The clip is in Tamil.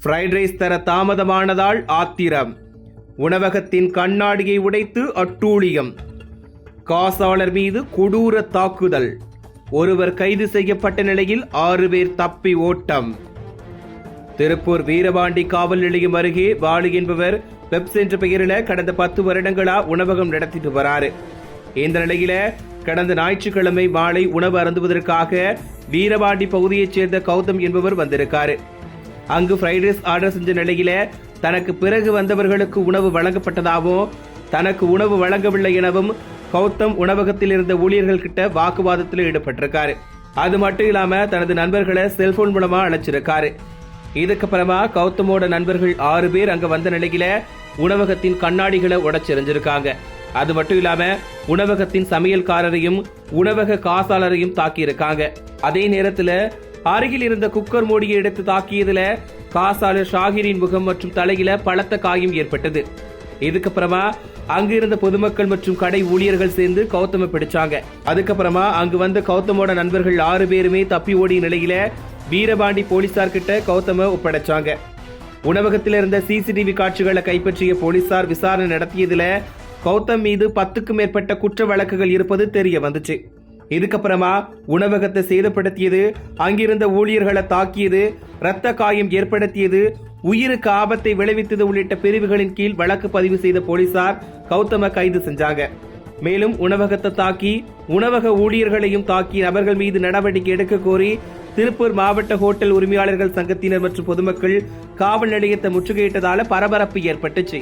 ஃப்ரைட் ரைஸ் தர தாமதமானதால் ஆத்திரம். உணவகத்தின் கண்ணாடியை உடைத்து அட்டூழியம். காசாளர் மீது கொடூர தாக்குதல். ஒருவர் கைது செய்யப்பட்ட நிலையில் 6 பேர் தப்பி ஓட்டம். திருப்பூர் வீரபாண்டி காவல் நிலையம் அருகே வாலி என்பவர் பெப்ஸ் என்ற பெயரில் கடந்த 10 வருடங்களா உணவகம் நடத்திட்டு வராரு. இந்த நிலையில கடந்த ஞாயிற்றுக்கிழமை மாலை உணவு அருந்துவதற்காக வீரபாண்டி பகுதியைச் சேர்ந்த கௌதம் என்பவர் வந்திருக்காரு. அங்கு ஃப்ரைட் ரைஸ் ஆர்டர் செஞ்ச நிலையில தனக்கு பிறகு வந்தவர்களுக்கு உணவு வழங்கப்பட்டதாகவும் தனக்கு உணவு வழங்கவில்லை எனவும் கௌதம் உணவகத்தில் இருந்த ஊழியர்கள் கிட்ட வாக்குவாதத்தில் ஈடுபட்டிருக்காரு. அது மட்டும் இல்லாம தனது நண்பர்களை செல்போன் மூலமா அழைச்சிருக்காரு. இதுக்கப்புறமா கௌதமோட நண்பர்கள் 6 பேர் அங்க வந்த நிலையில உணவகத்தின் கண்ணாடிகளை உடைச்செறிஞ்சிருக்காங்க. அது மட்டும் இல்லாம உணவகத்தின் சமையல்காரரையும் உணவக காசாளரையும் தாக்கியிருக்காங்க. அதே நேரத்துல அருகில் இருந்த குக்கர் மூடியை எடுத்து தாக்கியதுல காசாளர் ஷாகிரின் முகம் மற்றும் தலையில பலத்த காயம் ஏற்பட்டது. இதுக்கப்புறமா அங்கு இருந்த பொதுமக்கள் மற்றும் கடை ஊழியர்கள் சேர்ந்து கௌதம பிடிச்சாங்க. அதுக்கப்புறமா அங்கு வந்த கௌதமோட நண்பர்கள் 6 பேருமே தப்பி ஓடிய நிலையில வீரபாண்டி போலீசார் கிட்ட கௌதம ஒப்படைச்சாங்க. உணவகத்தில் இருந்த சிசிடிவி காட்சிகளை கைப்பற்றிய போலீசார் விசாரணை நடத்தியதுல கௌதம் மீது 10க்கும் மேற்பட்ட குற்ற வழக்குகள் இருப்பது தெரிய வந்துச்சு. இதுக்கப்புறமா உணவகத்தை சேதப்படுத்தியது, அங்கிருந்த ஊழியர்களை தாக்கியது, இரத்த காயம் ஏற்படுத்தியது, உயிருக்கு ஆபத்தை விளைவித்தது உள்ளிட்ட பிரிவுகளின் கீழ் வழக்கு பதிவு செய்த போலீசார் கௌதம கைது செஞ்சாங்க. மேலும் உணவகத்தை தாக்கி உணவக ஊழியர்களையும் தாக்கி நபர்கள் மீது நடவடிக்கை எடுக்க கோரி திருப்பூர் மாவட்ட ஹோட்டல் உரிமையாளர்கள் சங்கத்தினர் மற்றும் பொதுமக்கள் காவல் நிலையத்தை முற்றுகையிட்டதால பரபரப்பு ஏற்பட்டுச்சு.